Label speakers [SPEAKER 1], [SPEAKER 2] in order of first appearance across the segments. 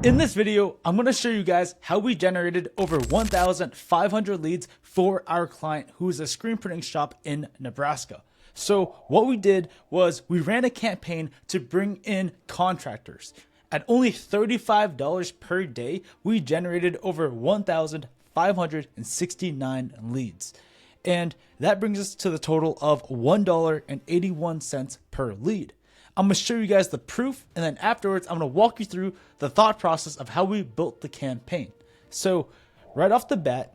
[SPEAKER 1] In this video, I'm going to show you guys how we generated over 1,500 leads for our client who is a screen printing shop in Nebraska. So what we did was we ran a campaign to bring in contractors. At only $35 per day, we generated over 1,569 leads. And that brings us to the total of $1.81 per lead. I'm going to show you guys the proof, and then afterwards, I'm going to walk you through the thought process of how we built the campaign. So right off the bat,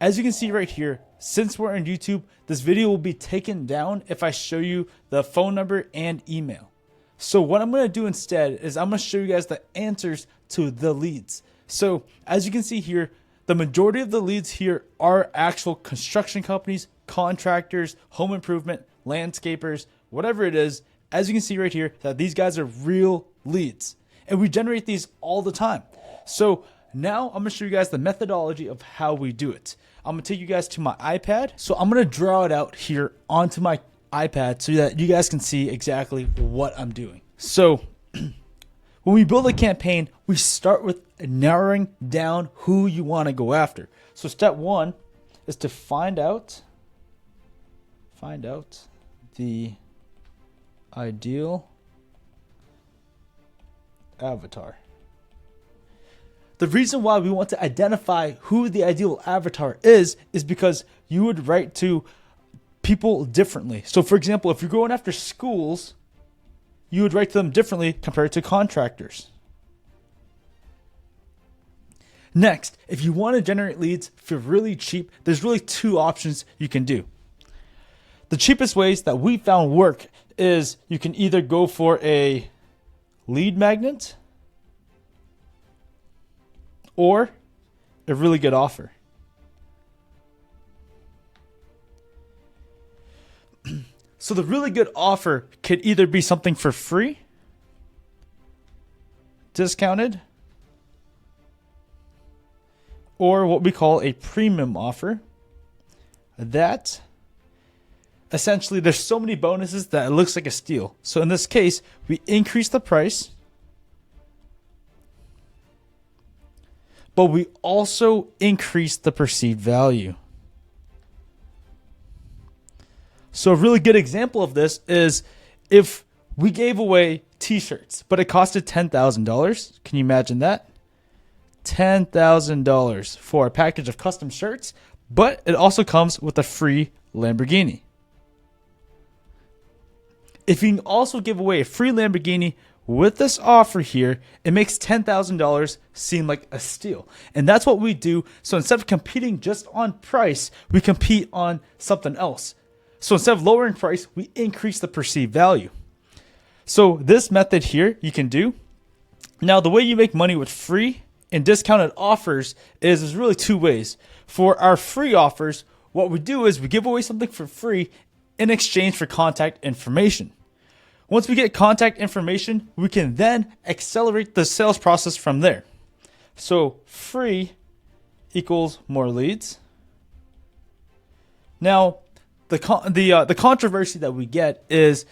[SPEAKER 1] as you can see right here, since we're on YouTube, this video will be taken down if I show you the phone number and email. So what I'm going to do instead is I'm going to show you guys the answers to the leads. So as you can see here, the majority of the leads here are actual construction companies, contractors, home improvement, landscapers, whatever it is. As you can see right here, that these guys are real leads, and we generate these all the time. So now I'm going to show you guys the methodology of how we do it. I'm going to take you guys to my iPad. So I'm going to draw it out here onto my iPad so that you guys can see exactly what I'm doing. So when we build a campaign, we start with narrowing down who you want to go after. So step one is to find out the ideal avatar. The reason why we want to identify who the ideal avatar is because you would write to people differently. So for example, if you're going after schools, you would write to them differently compared to contractors. Next, if you want to generate leads for really cheap, there's really two options you can do. The cheapest ways that we found work is you can either go for a lead magnet or a really good offer. So the really good offer could either be something for free, discounted, or what we call a premium offer. That essentially, there's so many bonuses that it looks like a steal. So in this case, we increase the price, but we also increase the perceived value. So a really good example of this is if we gave away t-shirts, but it costed $10,000. Can you imagine that? $10,000 for a package of custom shirts, but it also comes with a free Lamborghini. If you can also give away a free Lamborghini with this offer here, it makes $10,000 seem like a steal. And that's what we do. So instead of competing just on price, we compete on something else. So instead of lowering price, we increase the perceived value. So this method here you can do. Now the way you make money with free and discounted offers is really two ways. For our free offers, what we do is we give away something for free in exchange for contact information. Once we get contact information, we can then accelerate the sales process from there. So free equals more leads. Now, the controversy that we get is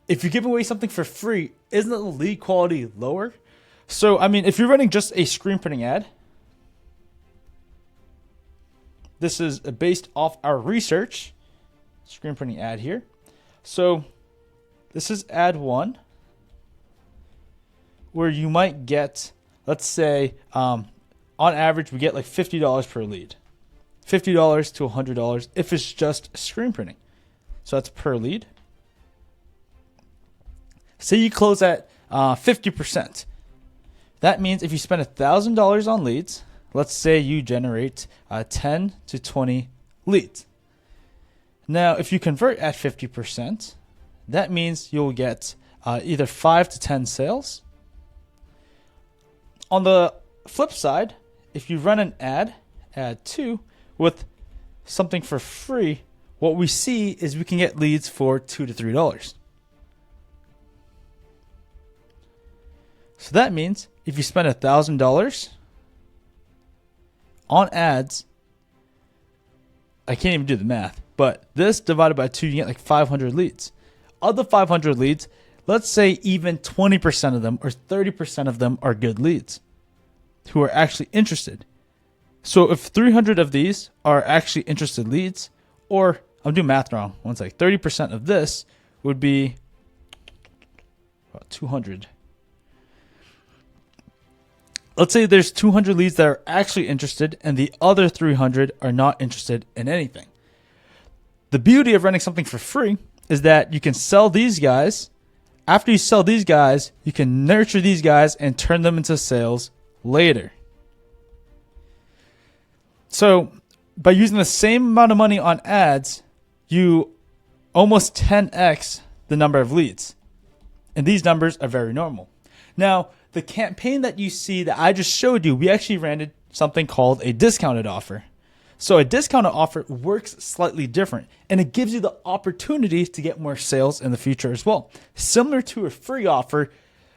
[SPEAKER 1] if you give away something for free, isn't the lead quality lower? So, I mean, if you're running just a screen printing ad, this is based off our research. Screen printing ad here. So this is ad one, where you might get, let's say, on average, we get like $50 per lead. $50 to $100 if it's just screen printing. So that's per lead. Say you close at 50%. That means if you spend $1,000 on leads, let's say you generate 10 to 20 leads. Now, if you convert at 50%, that means you'll get either 5 to 10 sales. On the flip side, if you run an ad 2, with something for free, what we see is we can get leads for $2 to $3. So that means if you spend $1,000 on ads, I can't even do the math, but this divided by 2, you get like 500 leads. Of the 500 leads, let's say even 20% of them or 30% of them are good leads who are actually interested. So if 300 of these are actually interested leads, or I'm doing math wrong. One sec. 30% of this would be about 200. Let's say there's 200 leads that are actually interested and the other 300 are not interested in anything. The beauty of running something for free is that you can sell these guys. After you sell these guys, you can nurture these guys and turn them into sales later. So by using the same amount of money on ads, you almost 10x the number of leads. And these numbers are very normal. Now, the campaign that you see that I just showed you, we actually ran something called a discounted offer. So a discounted offer works slightly different, and it gives you the opportunity to get more sales in the future as well. Similar to a free offer,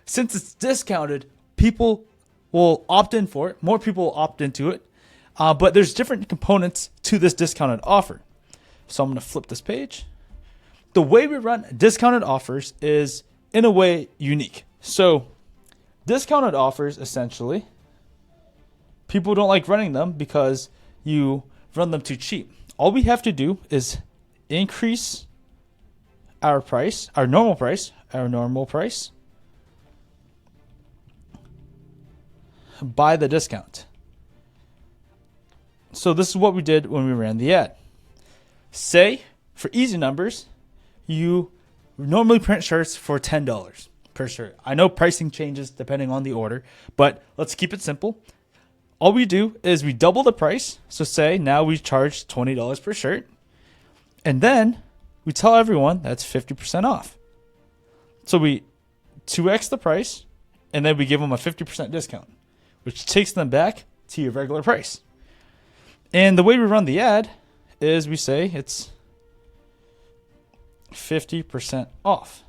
[SPEAKER 1] since it's discounted, people will opt in for it. More people will opt into it. But there's different components to this discounted offer. So I'm going to flip this page. The way we run discounted offers is in a way unique. So discounted offers, essentially, people don't like running them because you run them too cheap. All we have to do is increase our price, our normal price, by the discount. So this is what we did when we ran the ad. Say, for easy numbers, you normally print shirts for $10 per shirt. I know pricing changes depending on the order, but let's keep it simple. All we do is we double the price. So say now we charge $20 per shirt. And then we tell everyone that's 50% off. So we 2x the price, and then we give them a 50% discount, which takes them back to your regular price. And the way we run the ad is we say it's 50% off.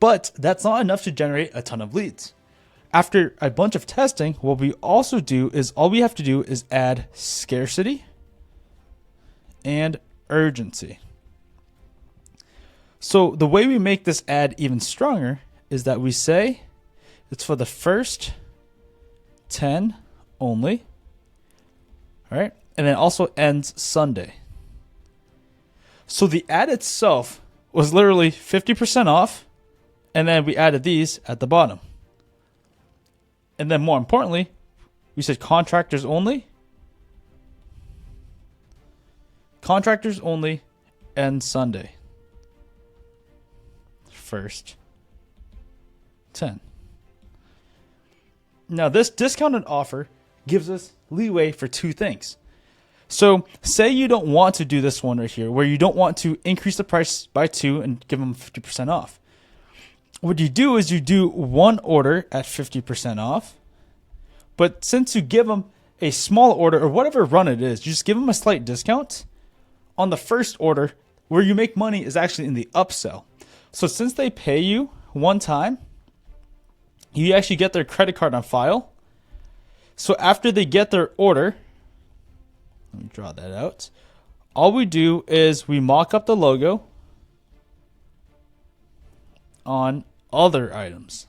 [SPEAKER 1] But that's not enough to generate a ton of leads. After a bunch of testing, what we also do is all we have to do is add scarcity and urgency. So the way we make this ad even stronger is that we say it's for the first 10 only. All right. And then also ends Sunday. So the ad itself was literally 50% off. And then we added these at the bottom. And then more importantly, we said contractors only. Contractors only and Sunday. First 10. Now this discounted offer gives us leeway for two things. So say you don't want to do this one right here, where you don't want to increase the price by 2 and give them 50% off. What you do is you do one order at 50% off. But since you give them a small order or whatever run it is, you just give them a slight discount on the first order. Where you make money is actually in the upsell. So since they pay you one time, you actually get their credit card on file. So after they get their order, let me draw that out. All we do is we mock up the logo on other items.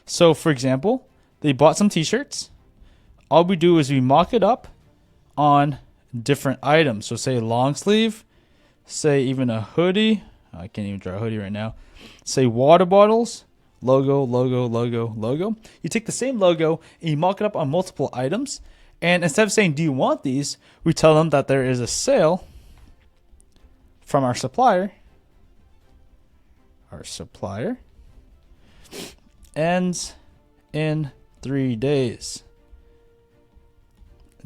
[SPEAKER 1] So for example, they bought some t-shirts. All we do is we mock it up on different items. So say long sleeve, say even a hoodie. I can't even draw a hoodie right now. Say water bottles, logo, logo, logo, logo. You take the same logo and you mock it up on multiple items. And instead of saying, do you want these? We tell them that there is a sale from our supplier. Our supplier ends in 3 days.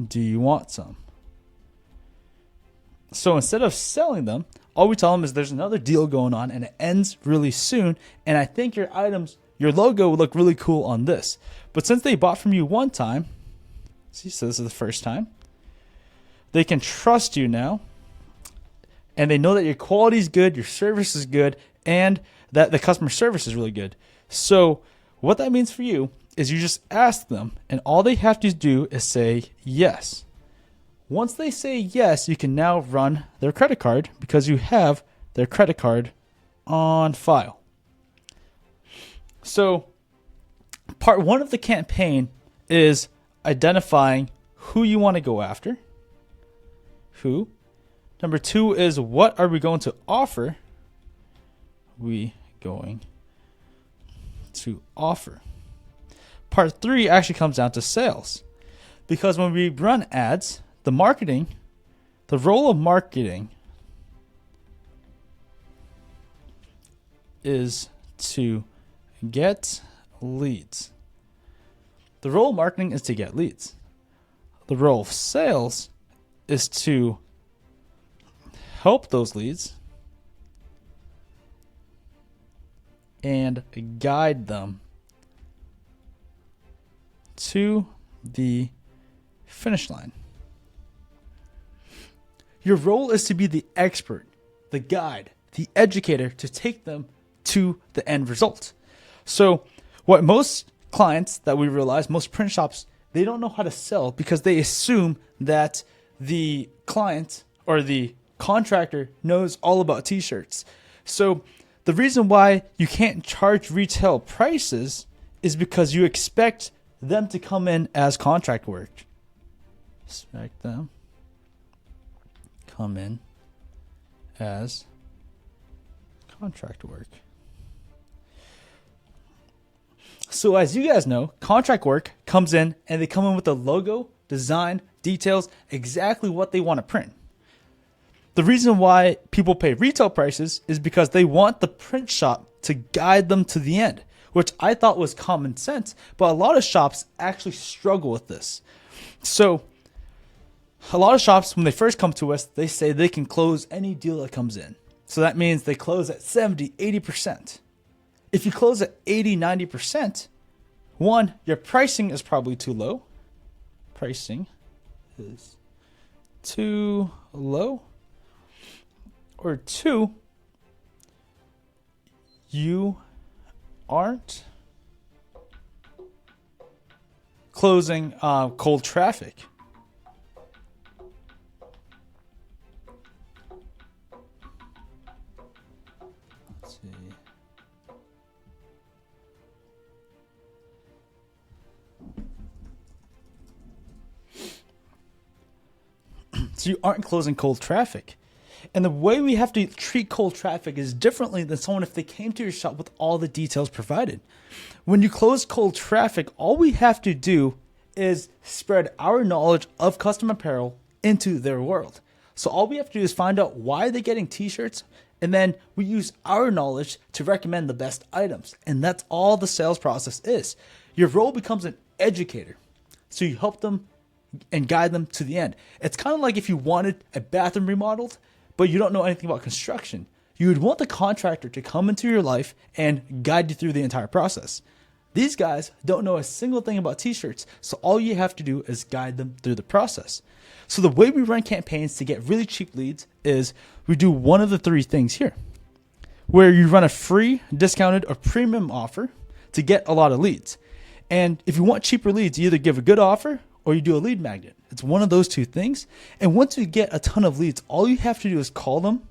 [SPEAKER 1] Do you want some? So instead of selling them, all we tell them is there's another deal going on and it ends really soon. And I think your items, your logo would look really cool on this. But since they bought from you one time, see, so this is the first time, they can trust you now. And they know that your quality is good, your service is good, and that the customer service is really good. So what that means for you is you just ask them, and all they have to do is say yes. Once they say yes, you can now run their credit card because you have their credit card on file. So part one of the campaign is identifying who you want to go after. Who. Number two is what are we going to offer? Part three actually comes down to sales. Because when we run ads, the role of marketing is to get leads. The role of marketing is to get leads. The role of sales is to help those leads and guide them to the finish line. Your role is to be the expert, the guide, the educator to take them to the end result. So what most clients that we realize, most print shops, they don't know how to sell because they assume that the client or the contractor knows all about t-shirts. So the reason why you can't charge retail prices is because you expect them to come in as contract work. Expect them come in as contract work. So as you guys know, contract work comes in and they come in with a logo, design, details, exactly what they want to print. The reason why people pay retail prices is because they want the print shop to guide them to the end, which I thought was common sense, but a lot of shops actually struggle with this. So a lot of shops, when they first come to us, they say they can close any deal that comes in. So that means they close at 70, 80%. If you close at 80, 90%, one, your pricing is probably too low. Pricing is too low. Or two, you aren't closing cold traffic. Let's see. So you aren't closing cold traffic. And the way we have to treat cold traffic is differently than someone if they came to your shop with all the details provided. When you close cold traffic, all we have to do is spread our knowledge of custom apparel into their world. So all we have to do is find out why they're getting t-shirts, and then we use our knowledge to recommend the best items. And that's all the sales process is. Your role becomes an educator. So you help them and guide them to the end. It's kind of like if you wanted a bathroom remodeled, but you don't know anything about construction. You would want the contractor to come into your life and guide you through the entire process. These guys don't know a single thing about t-shirts, so all you have to do is guide them through the process. So the way we run campaigns to get really cheap leads is we do one of the three things here, where you run a free, discounted, or premium offer to get a lot of leads. And if you want cheaper leads, you either give a good offer or you do a lead magnet. It's one of those two things. And once you get a ton of leads, all you have to do is call them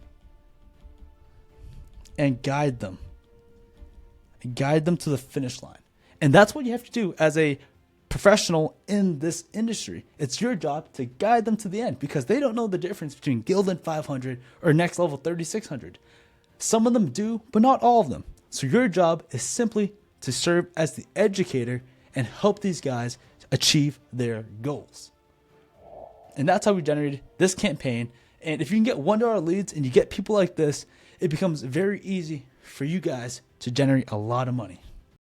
[SPEAKER 1] and guide them. Guide them to the finish line. And that's what you have to do as a professional in this industry. It's your job to guide them to the end because they don't know the difference between Gildan 500 or Next Level 3600. Some of them do, but not all of them. So your job is simply to serve as the educator and help these guys achieve their goals. And that's how we generated this campaign. And if you can get $1 leads and you get people like this, it becomes very easy for you guys to generate a lot of money.